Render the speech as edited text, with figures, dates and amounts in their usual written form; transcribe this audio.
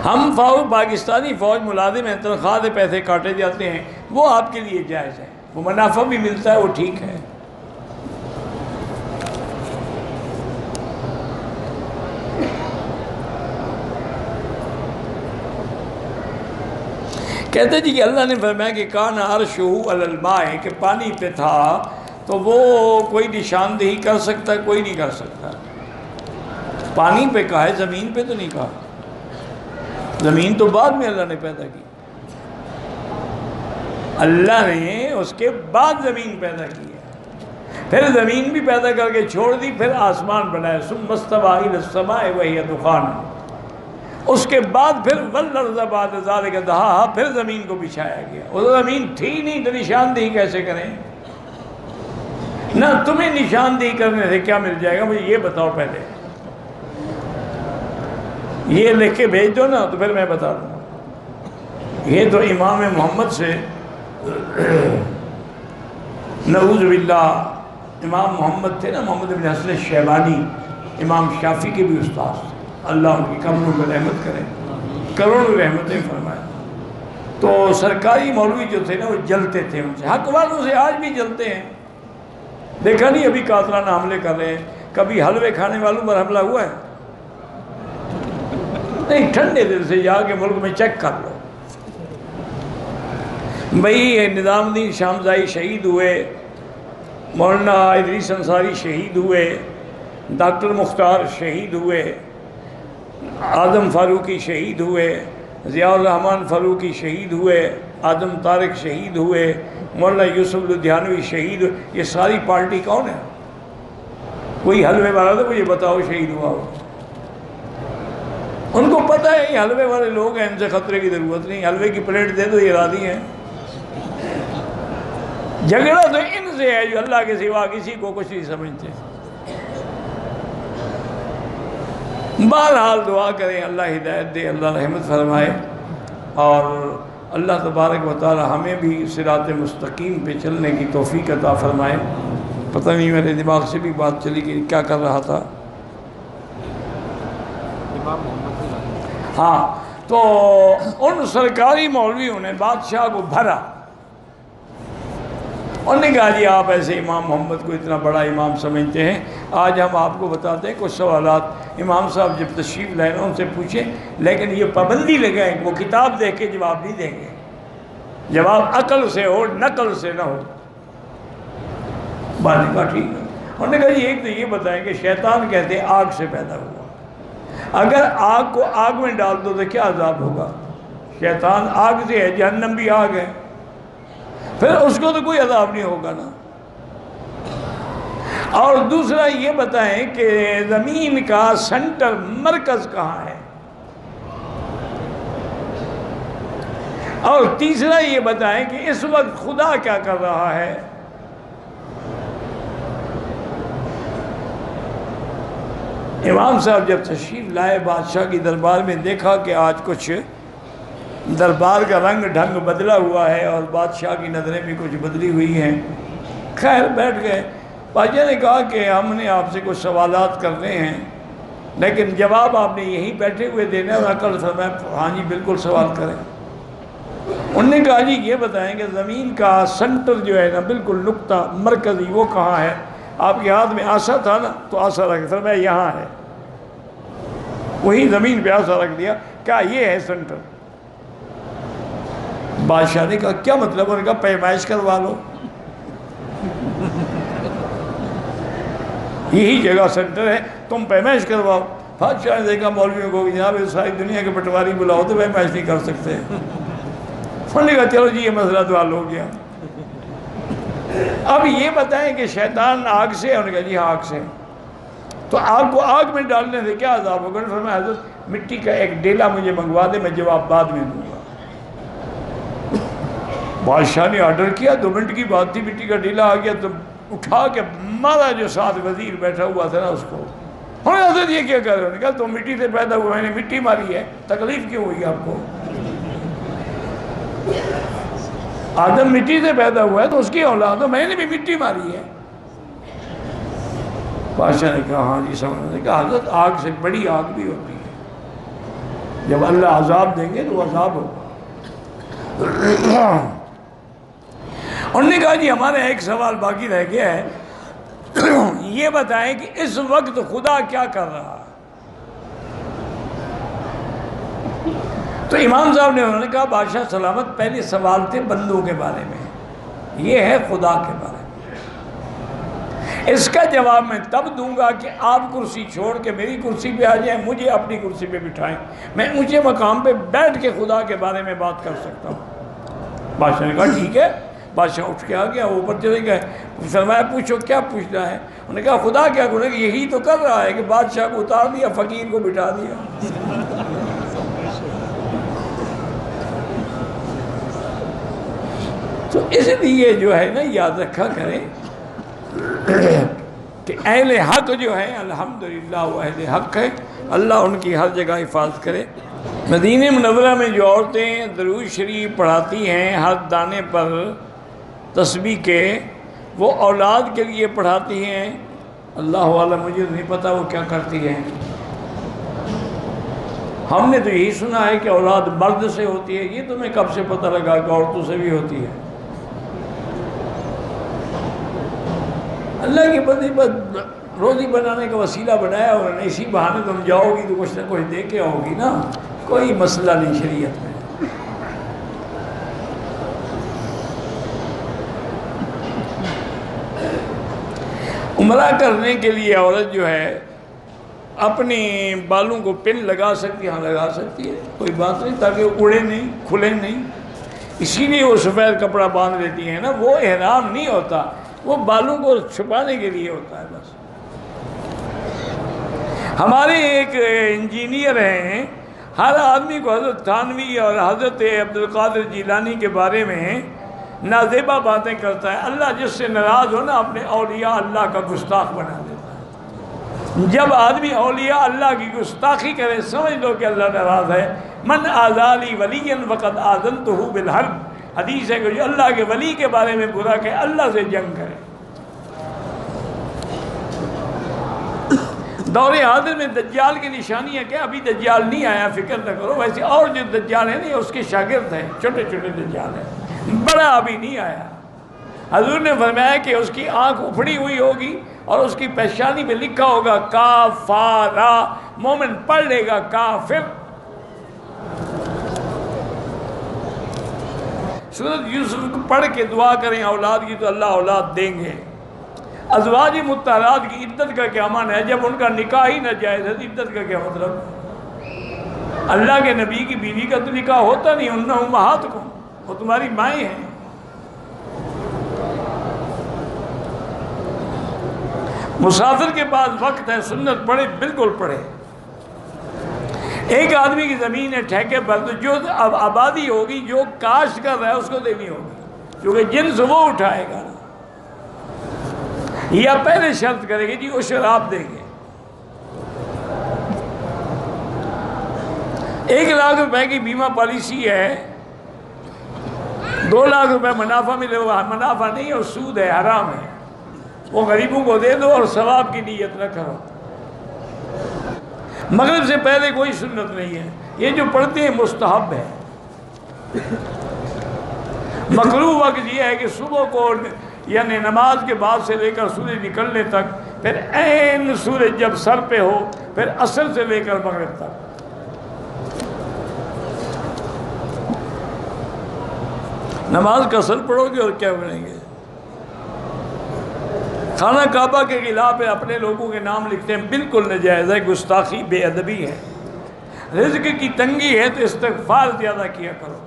ہم پاکستانی فوج ملازم ہیں، تنخواہ سے پیسے کاٹے جاتے ہیں، وہ آپ کے لیے جائز ہے، وہ منافع بھی ملتا ہے، وہ ٹھیک ہے۔ کہتے جی کہ اللہ نے فرمایا کہ کان عرشہ علی الماء، کہ پانی پہ تھا، تو وہ کوئی نشاندہی کر سکتا، کوئی نہیں کر سکتا۔ پانی پہ کہا ہے، زمین پہ تو نہیں کہا۔ زمین تو بعد میں اللہ نے پیدا کی، اللہ نے اس کے بعد زمین پیدا کی ہے، پھر زمین بھی پیدا کر کے چھوڑ دی، پھر آسمان بنایا، ثم استوى إلى السماء وهي دخان، اس کے بعد پھر والارض بعد ذلك دحاها، پھر زمین کو بچھایا گیا۔ وہ زمین تھی نہیں تو نشاندہی کیسے کریں؟ نہ تمہیں نشاندہی کرنے سے کیا مل جائے گا، مجھے یہ بتاؤ پہلے، یہ لکھ کے بھیج دو نا تو پھر میں بتا دوں۔ یہ تو امام محمد سے نعوذ باللہ، امام محمد تھے نا، محمد بن حسن الشیبانی، امام شافعی کے بھی استاد تھے، اللہ ان کی قبروں پر رحمت کرے، کروڑوں رحمتیں فرمائے۔ تو سرکاری مولوی جو تھے نا وہ جلتے تھے ان سے، حق والوں سے آج بھی جلتے ہیں۔ دیکھا نہیں ابھی قاتلانہ حملے کر رہے ہیں، کبھی حلوے کھانے والوں پر حملہ ہوا ہے؟ نہیں، ٹھنڈے دل سے جا کے ملک میں چیک کر لو۔ بھئی نظام الدین شامزائی شہید ہوئے، مولانا ادریس انصاری شہید ہوئے، ڈاکٹر مختار شہید ہوئے، آدم فاروقی شہید ہوئے، ضیاء الرحمن فاروقی شہید ہوئے، آدم طارق شہید ہوئے، مولانا یوسف لدھیانوی شہید ہوئے۔ یہ ساری پارٹی کون ہے؟ کوئی حلوے والا تو مجھے بتاؤ شہید ہوا ہو۔ ان کو پتہ ہے یہ حلوے والے لوگ ہیں، ان سے خطرے کی ضرورت نہیں، حلوے کی پلیٹ دے دو یہ راضی ہیں۔ جھگڑا تو ان سے ہے جو اللہ کے سوا کسی کو کچھ نہیں سمجھتے۔ بہرحال دعا کریں اللہ ہدایت دے، اللہ رحمت فرمائے، اور اللہ تبارک و تعالی ہمیں بھی صراط مستقیم پہ چلنے کی توفیق عطا فرمائے۔ پتہ نہیں میرے دماغ سے بھی بات چلی کہ کیا کر رہا تھا۔ ہاں، تو ان سرکاری مولویوں نے بادشاہ کو بھرا، انہوں نے کہا جی آپ ایسے امام محمد کو اتنا بڑا امام سمجھتے ہیں، آج ہم آپ کو بتاتے ہیں کچھ سوالات۔ امام صاحب جب تشریف لائے نا ان سے پوچھیں، لیکن یہ پابندی لگائیں کہ وہ کتاب دیکھ کے جواب نہیں دیں گے، جواب عقل سے ہو، نقل سے نہ ہو۔ بات کا ٹھیک ہے۔ انہوں نے کہا جی ایک تو یہ بتائیں کہ شیطان کہتے ہیں آگ سے پیدا ہوا، اگر آگ کو آگ میں ڈال دو تو کیا عذاب ہوگا؟ شیطان آگ سے ہے، جہنم بھی آگ ہے، پھر اس کو تو کوئی عذاب نہیں ہوگا نا۔ اور دوسرا یہ بتائیں کہ زمین کا سینٹر مرکز کہاں ہے؟ اور تیسرا یہ بتائیں کہ اس وقت خدا کیا کر رہا ہے؟ امام صاحب جب تشریف لائے بادشاہ کی دربار میں، دیکھا کہ آج کچھ دربار کا رنگ ڈھنگ بدلا ہوا ہے اور بادشاہ کی نظریں بھی کچھ بدلی ہوئی ہیں۔ خیر بیٹھ گئے۔ بادشاہ نے کہا کہ ہم نے آپ سے کچھ سوالات کرنے ہیں، لیکن جواب آپ نے یہیں بیٹھے ہوئے دینا ہے۔ اور عقل فرمایا ہاں جی بالکل سوال کریں۔ انہوں نے کہا جی یہ بتائیں کہ زمین کا سنٹر جو ہے نا، بالکل نقطہ مرکزی، وہ کہاں ہے؟ آپ کے ہاتھ میں آسا تھا نا، تو آسا رکھ، فرمایا یہاں ہے۔ وہی زمین پہ آسا رکھ دیا، کیا یہ ہے سنٹر؟ بادشاہ نے کہا کیا مطلب؟ انہوں نے کہا پیمائش کروا لو، یہی جگہ سنٹر ہے، تم پیمائش کرواؤ۔ بادشاہ نے دیکھا مولویوں کو، جناب ساری دنیا کے پٹواری بلاؤ تو پیمائش نہیں کر سکتے۔ انہوں نے کہا چلو جی یہ مسئلہ تو حل ہو گیا۔ اب یہ بتائیں کہ شیطان آگ سے ہے؟ انہوں نے کہا جی ہاں آگ سے۔ تو آگ کو آگ میں ڈالنے سے کیا عذاب ہوگا؟ انہوں نے فرمایا حضرت مٹی کا ایک ڈیلا مجھے منگوا دے، میں جواب بعد میں دوں گا۔ بادشاہ نے آرڈر کیا، 2 منٹ کی بات تھی، مٹی کا ڈیلا آ گیا تو اٹھا کے مارا جو ساتھ وزیر بیٹھا ہوا تھا نا اس کو۔ انہوں نے حضرت یہ کیا کر رہے؟ انہوں نے کہا تو مٹی سے پیدا ہوا، میں نے مٹی ماری ہے، تکلیف کیوں ہوئی آپ کو؟ آدم مٹی سے پیدا ہوا ہے تو اس کی اولاد ہے، میں نے بھی مٹی ماری ہے۔ بادشاہ نے کہا ہاں جی سمجھ۔ نے کہا حضرت آگ سے بڑی آگ بھی ہوتی ہے، جب اللہ عذاب دیں گے تو عذاب ہوگا۔ انہوں نے کہا جی ہمارا ایک سوال باقی رہ گیا ہے، یہ بتائیں کہ اس وقت خدا کیا کر رہا؟ تو امام صاحب نے انہوں نے کہا بادشاہ سلامت پہلے سوال تھے بندوں کے بارے میں، یہ ہے خدا کے بارے میں۔ اس کا جواب میں تب دوں گا کہ آپ کرسی چھوڑ کے میری کرسی پہ آ جائیں، مجھے اپنی کرسی پہ بٹھائیں، میں اونچے مقام پہ بیٹھ کے خدا کے بارے میں بات کر سکتا ہوں۔ بادشاہ نے کہا ٹھیک ہے۔ بادشاہ اٹھ کے آ گیا، اوپر چلے گئے، فرمایا پوچھو کیا پوچھنا ہے؟ انہوں نے کہا خدا کیا کرے گا؟ یہی تو کر رہا ہے کہ بادشاہ کو اتار دیا، فقیر کو بٹھا دیا۔ تو اس لیے جو ہے نا یاد رکھا کریں کہ اہل حق جو ہے الحمدللہ وہ اہل حق ہے، اللہ ان کی ہر جگہ حفاظت کرے۔ مدینہ منورہ میں جو عورتیں درود شریف پڑھاتی ہیں ہر دانے پر تسبیح کے، وہ اولاد کے لیے پڑھاتی ہیں، اللہ عالم مجھے نہیں پتا وہ کیا کرتی ہیں۔ ہم نے تو یہی سنا ہے کہ اولاد مرد سے ہوتی ہے، یہ تمہیں کب سے پتہ لگا کہ عورتوں سے بھی ہوتی ہے؟ اللہ کی بندی بس روزی بنانے کا وسیلہ بنایا اور اسی بہانے تم جاؤ گی تو کچھ نہ کچھ دے کے آؤ گی نا، کوئی مسئلہ نہیں شریعت میں۔ عمرہ کرنے کے لیے عورت جو ہے اپنے بالوں کو پن لگا سکتی ہے، ہاں لگا سکتی ہے، کوئی بات نہیں، تاکہ اڑے نہیں، کھلے نہیں، اسی لیے وہ سفید کپڑا باندھ لیتی ہیں نا، وہ احرام نہیں ہوتا، وہ بالوں کو چھپانے کے لیے ہوتا ہے بس۔ ہمارے ایک انجینئر ہیں، ہر آدمی کو حضرت تھانوی اور حضرت عبدالقادر جیلانی کے بارے میں نازیبہ باتیں کرتا ہے۔ اللہ جس سے ناراض ہو نا اپنے اولیاء اللہ کا گستاخ بنا دیتا ہے۔ جب آدمی اولیاء اللہ کی گستاخی کرے سمجھ لو کہ اللہ ناراض ہے۔ من آذالی ولی وقد آذنتہ بالحرب، حدیث ہے کہ جو اللہ کے ولی کے بارے میں برا کہے اللہ سے جنگ کرے۔ دور حاضر میں دجال کی نشانی ہے کہ ابھی دجال نہیں آیا، فکر نہ کرو، ویسے اور جو دجال ہیں اس کے شاگرد ہیں، چھوٹے چھوٹے دجال ہیں، بڑا ابھی نہیں آیا۔ حضور نے فرمایا کہ اس کی آنکھ اپھڑی ہوئی ہوگی اور اس کی پیشانی پہ لکھا ہوگا کافارا، مومن پڑھ لے گا کافر۔ سورۃ یوسف کو پڑھ کے دعا کریں اولاد کی تو اللہ اولاد دیں گے۔ ازواج مطہرات کی عدت کا کیا معنی ہے؟ جب ان کا نکاح ہی ناجائز ہے، عدت کا کیا مطلب؟ اللہ کے نبی کی بیوی کا تو نکاح ہوتا نہیں، ان امہاتکم، وہ تمہاری مائیں ہیں۔ مسافر کے پاس وقت ہے، سنت پڑھے، بالکل پڑھے۔ ایک آدمی کی زمین ہے ٹھیکے پر، تو جو اب آبادی ہوگی جو کاشت کر رہا ہے اس کو دینی ہوگی، کیونکہ جنس وہ اٹھائے گا نا، یا پہلے شرط کرے گی جی عشر آپ دیں گے۔ 1 لاکھ روپے کی بیمہ پالیسی ہے، 2 لاکھ روپے منافع ملے، وہ منافع نہیں ہے، سود ہے، حرام ہے، وہ غریبوں کو دے دو اور ثواب کی نیت نہ کرو۔ مغرب سے پہلے کوئی سنت نہیں ہے، یہ جو پڑھتے ہیں مستحب ہے۔ مکروہ وقت یہ ہے کہ صبح کو یعنی نماز کے بعد سے لے کر سورج نکلنے تک، پھر عین سورج جب سر پہ ہو، پھر عصر سے لے کر مغرب تک۔ نماز کا اثر پڑھو گے اور کیا پڑھیں گے؟ خانہ کعبہ کے خلاف اپنے لوگوں کے نام لکھتے ہیں، بالکل ناجائز ہے، گستاخی، بے ادبی ہے۔ رزق کی تنگی ہے تو استغفار زیادہ کیا کرو۔